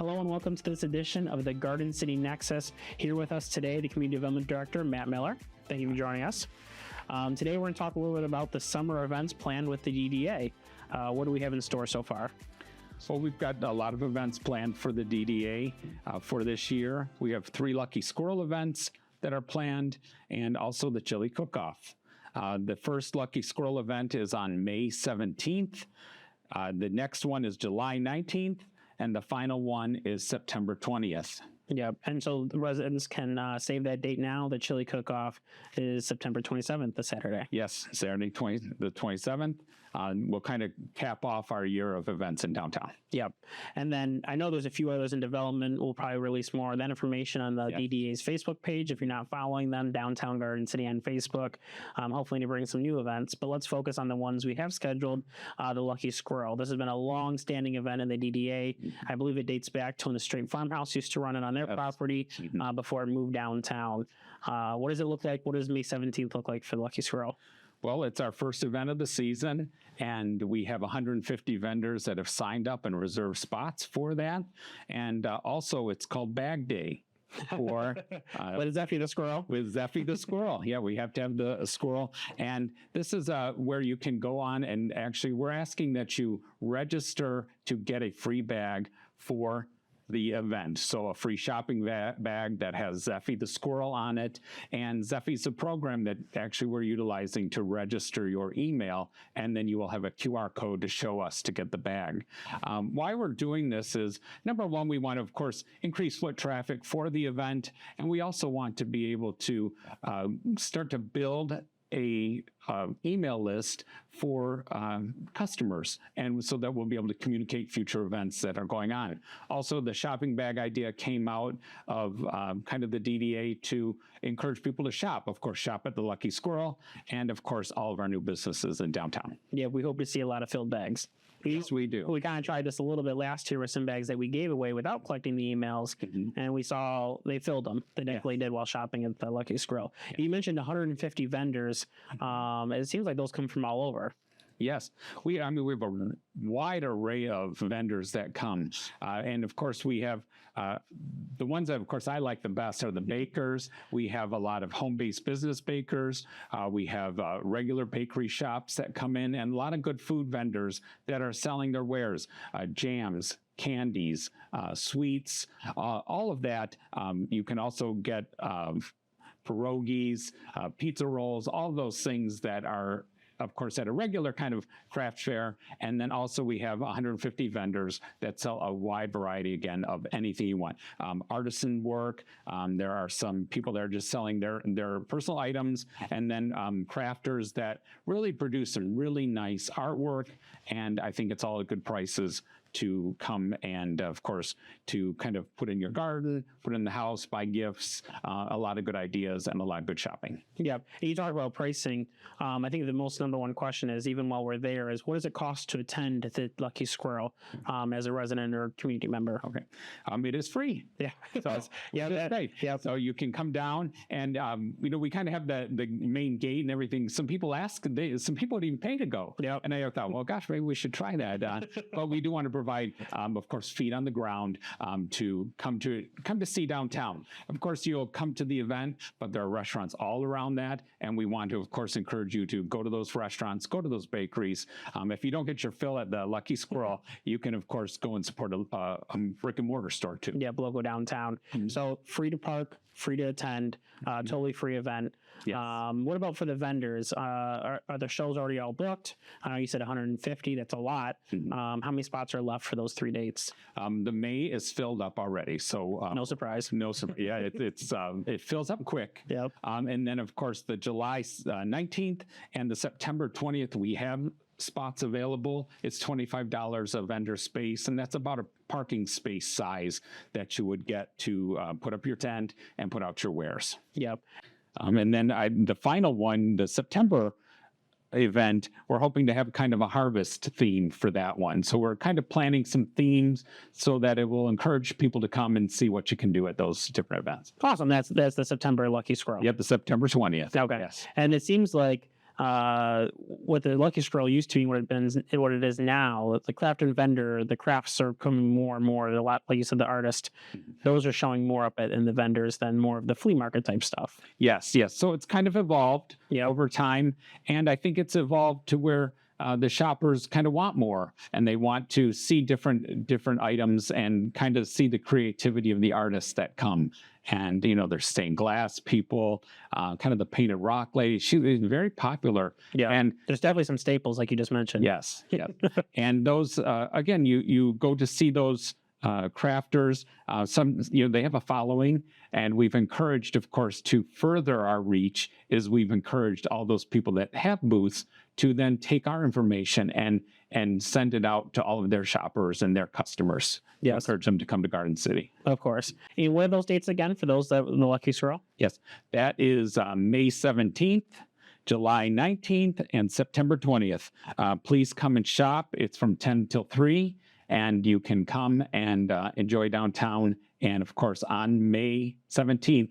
Hello and welcome to this edition of the Garden City Nexus. Here with us today, the Community Development Director, Matt Miller. Thank you for joining us. Today we're going to talk a little bit about the summer events planned with the DDA. What do we have in store so far? So we've got a lot of events planned for the DDA for this year. We have 3 Lucky Squirrel events that are planned and also the chili cook-off. The first Lucky Squirrel event is on May 17th. The next one is July 19th. And the final one is September 20th. Yep. And so the residents can save that date now. The chili cook-off is September 27th, the Saturday. Yes, Saturday the 27th. We'll kind of cap off our year of events in downtown. Yep. And then I know there's a few others in development. We'll probably release more of that information on the DDA's Facebook page. If you're not following them, Downtown Garden City on Facebook. Hopefully to bring some new events. But let's focus on the ones we have scheduled. The Lucky Squirrel. This has been a long-standing event in the DDA. I believe it dates back to when the Straight Farmhouse used to run it on their property before it moved downtown. What does it look like? What does May 17th look like for the Lucky Squirrel? Well, it's our first event of the season, and we have 150 vendors that have signed up and reserved spots for that. And also, it's called Bag Day. For what is Zeffy the Squirrel? With Zeffy the Squirrel. Yeah, we have to have the squirrel. And this is where you can go on and actually we're asking that you register to get a free bag for the event. So a free shopping bag that has Zeffy the Squirrel on it. And Zeffy's a program that actually we're utilizing to register your email, and then you will have a QR code to show us to get the bag. Why we're doing this is, number one, we want to, of course, increase foot traffic for the event, and we also want to be able to start to build a email list for customers, and so that we'll be able to communicate future events that are going on. Also, the shopping bag idea came out of kind of the DDA to encourage people to shop. Of course, shop at the Lucky Squirrel, and of course, all of our new businesses in downtown. Yeah, we hope to see a lot of filled bags. Yes, we do. We kind of tried this a little bit last year with some bags that we gave away without collecting the emails, and we saw they filled them. They definitely did while shopping at the Lucky Squirrel. You mentioned 150 vendors. It seems like those come from all over. Yes, we have a wide array of vendors that come. And of course, we have the ones that, of course, I like the best are the bakers. We have a lot of home-based business bakers. We have regular bakery shops that come in, and a lot of good food vendors that are selling their wares, jams, candies, sweets, all of that. You can also get pierogies, pizza rolls, all those things that are, of course, at a regular kind of craft fair. And then also we have 150 vendors that sell a wide variety, again, of anything you want. Artisan work, there are some people that are just selling their personal items, and then crafters that really produce some really nice artwork. And I think it's all at good prices to come and, of course, to kind of put in your garden, put in the house, buy gifts, a lot of good ideas and a lot of good shopping. Yeah. You talk about pricing. I think the most number one question is, even while we're there, is what does it cost to attend the Lucky Squirrel as a resident or community member? Okay. It is free. Yeah. So it's great. Yeah. So you can come down and, we kind of have the main gate and everything. Some people ask, some people would even pay to go. Yeah. And I thought, well, gosh, maybe we should try that. But we do want to provide, of course, feet on the ground to come to see downtown. Of course, you'll come to the event, but there are restaurants all around that, and we want to, of course, encourage you to go to those restaurants, go to those bakeries. If you don't get your fill at the Lucky Squirrel, you can, of course, go and support a brick and mortar store too. Yeah, local downtown. So free to park, free to attend, totally free event. Yes. What about for the vendors? Are the shows already all booked? You said 150. That's a lot. How many spots are left for those 3 dates? The May is filled up already, so no surprise. No surprise. Yeah, it fills up quick. Yep. And then, of course, the July 19th and the September 20th, we have spots available. It's $25 a vendor space, and that's about a parking space size that you would get to put up your tent and put out your wares. Yep. And then the final one, the September event, we're hoping to have kind of a harvest theme for that one. So we're kind of planning some themes so that it will encourage people to come and see what you can do at those different events. Awesome. That's the September Lucky Squirrel. Yep, the September 20th. Okay. Yes. And it seems like what the Lucky Squirrel used to be, what it is now. The craft and vendor, the crafts are coming more and more. A lot, like you said, the artist, those are showing more up in the vendors than more of the flea market type stuff. Yes. So it's kind of evolved over time, and I think it's evolved to where the shoppers kind of want more, and they want to see different items and kind of see the creativity of the artists that come. And there's stained glass people, kind of the painted rock lady. She is very popular. Yeah, and there's definitely some staples like you just mentioned. Yes. And those again, you go to see those crafters. Some they have a following, and we've encouraged, of course, to further our reach. We've encouraged all those people that have booths to then take our information and send it out to all of their shoppers and their customers. Yes. Encourage them to come to Garden City. Of course. And what are those dates again for those that the Lucky Squirrel? Yes, that is May 17th. July 19th and September 20th. Please come and shop. It's from 10 till 3, and you can come and enjoy downtown. And of course, on May 17th,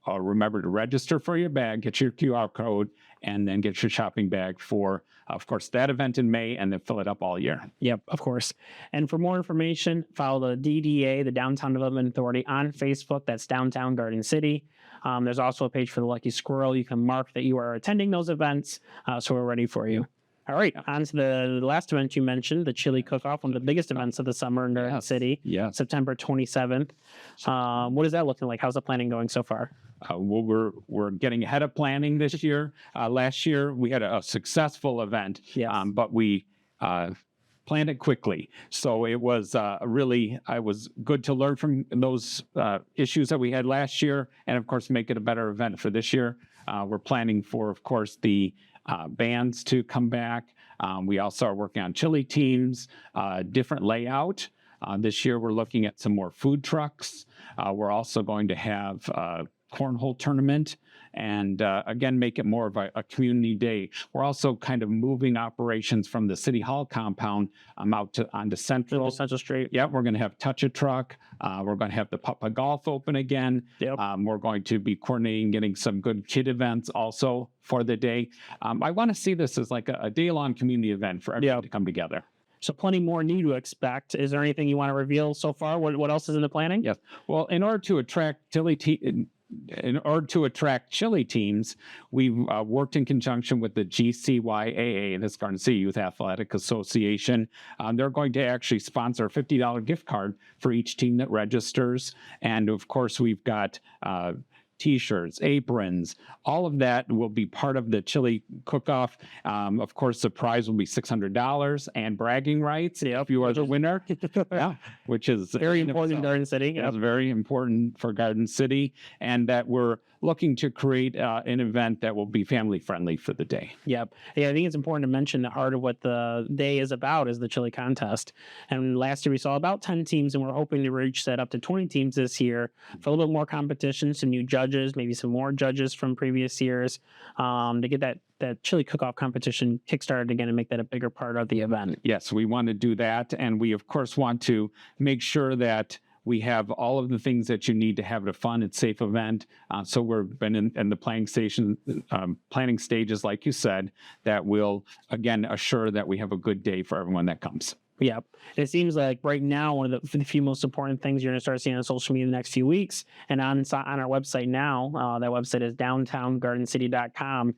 remember to register for your bag, get your QR code, and then get your shopping bag for, of course, that event in May, and then fill it up all year. Yep, of course. And for more information, follow the DDA, the Downtown Development Authority, on Facebook. That's Downtown Garden City. There's also a page for the Lucky Squirrel. You can mark that you are attending those events, so we're ready for you. All right, on to the last event you mentioned, the Chili Cook-Off, one of the biggest events of the summer in Garden City. Yes. September 27th. What is that looking like? How's the planning going so far? Well, we're getting ahead of planning this year. Last year, we had a successful event, but we planned it quickly. So it was was good to learn from those issues that we had last year, and of course, make it a better event for this year. We're planning for, of course, the bands to come back. We also are working on chili teams, different layout. This year, we're looking at some more food trucks. We're also going to have a cornhole tournament, and again, make it more of a community day. We're also kind of moving operations from the City Hall compound out onto Central Street. Yeah, we're going to have Touch a Truck. We're going to have the Papa Golf open again. Yep. We're going to be coordinating, getting some good kid events also for the day. I want to see this as like a day-long community event for everyone to come together. So plenty more new to expect. Is there anything you want to reveal so far? What else is in the planning? Yes. Well, in order to attract chili teams, we've worked in conjunction with the GCYAA, this Garden City Youth Athletic Association. They're going to actually sponsor a $50 gift card for each team that registers. And of course, we've got T-shirts, aprons, all of that will be part of the chili cook-off. Of course, the prize will be $600 and bragging rights if you are the winner. Which is very important in Garden City. That's very important for Garden City, and that we're looking to create an event that will be family friendly for the day. Yep. Yeah, I think it's important to mention the heart of what the day is about is the chili contest. And last year we saw about 10 teams, and we're hoping to reach that up to 20 teams this year for a little bit more competition, some new judges, maybe some more judges from previous years, to get that chili cook-off competition kickstarted again and make that a bigger part of the event. Yes, we want to do that. And we, of course, want to make sure that we have all of the things that you need to have a fun and safe event. So we've been in the planning stages, like you said, that will, again, assure that we have a good day for everyone that comes. Yeah. It seems like right now, one of the few most important things you're going to start seeing on social media in the next few weeks, and on our website now, that website is downtowngardencity.com,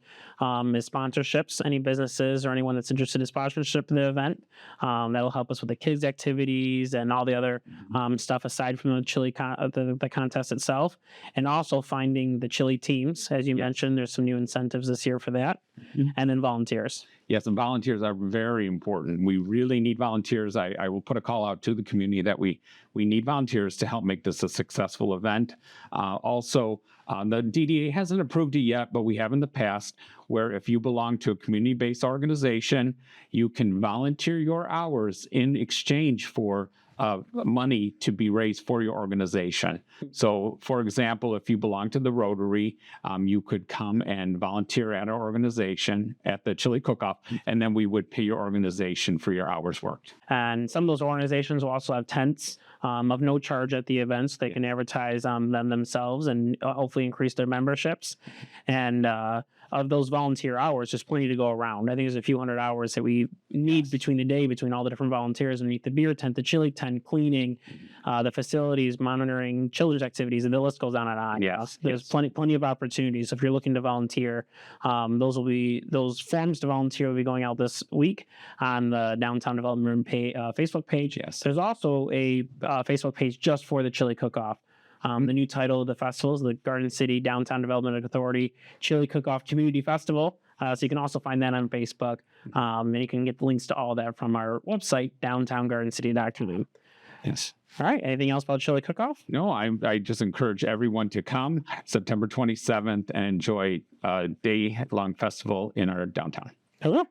is sponsorships. Any businesses or anyone that's interested in sponsorship in the event, that'll help us with the kids' activities and all the other stuff aside from the chili the contest itself, and also finding the chili teams. As you mentioned, there's some new incentives this year for that, and then volunteers. Yes, and volunteers are very important. We really need volunteers. I will put a call out to the community that we need volunteers to help make this a successful event. Also, the DDA hasn't approved it yet, but we have in the past, where if you belong to a community-based organization, you can volunteer your hours in exchange for money to be raised for your organization. So, for example, if you belong to the Rotary, you could come and volunteer at our organization at the Chili Cook-Off, and then we would pay your organization for your hours worked. And some of those organizations will also have tents of no charge at the events. They can advertise them themselves and hopefully increase their memberships. And of those volunteer hours, there's plenty to go around. I think there's a few hundred hours that we need between the day, between all the different volunteers underneath the beer tent, the chili tent, cleaning, the facilities, monitoring children's activities, and the list goes on and on. Yes, There's plenty of opportunities. If you're looking to volunteer, those forms to volunteer will be going out this week on the Downtown Development Room Facebook page. Yes. There's also a Facebook page just for the chili cook-off. The new title of the festival is the Garden City Downtown Development Authority Chili Cook-Off Community Festival. So you can also find that on Facebook. And you can get the links to all that from our website, downtowngardencity.com. Yes. All right. Anything else about Chili Cook-Off? No, I just encourage everyone to come September 27th and enjoy a day-long festival in our downtown. Hello.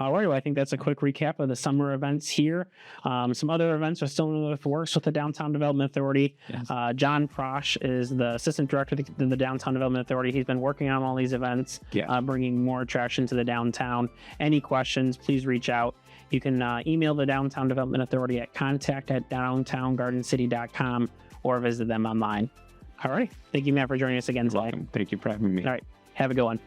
All right, well, I think that's a quick recap of the summer events here. Some other events are still in the works with the Downtown Development Authority. Yes. John Prosh is the Assistant Director of the Downtown Development Authority. He's been working on all these events, bringing more attraction to the downtown. Any questions, please reach out. You can email the Downtown Development Authority at contact@downtowngardencity.com or visit them online. All right, thank you, Matt, for joining us again today. Welcome. Thank you for having me. All right, have a good one.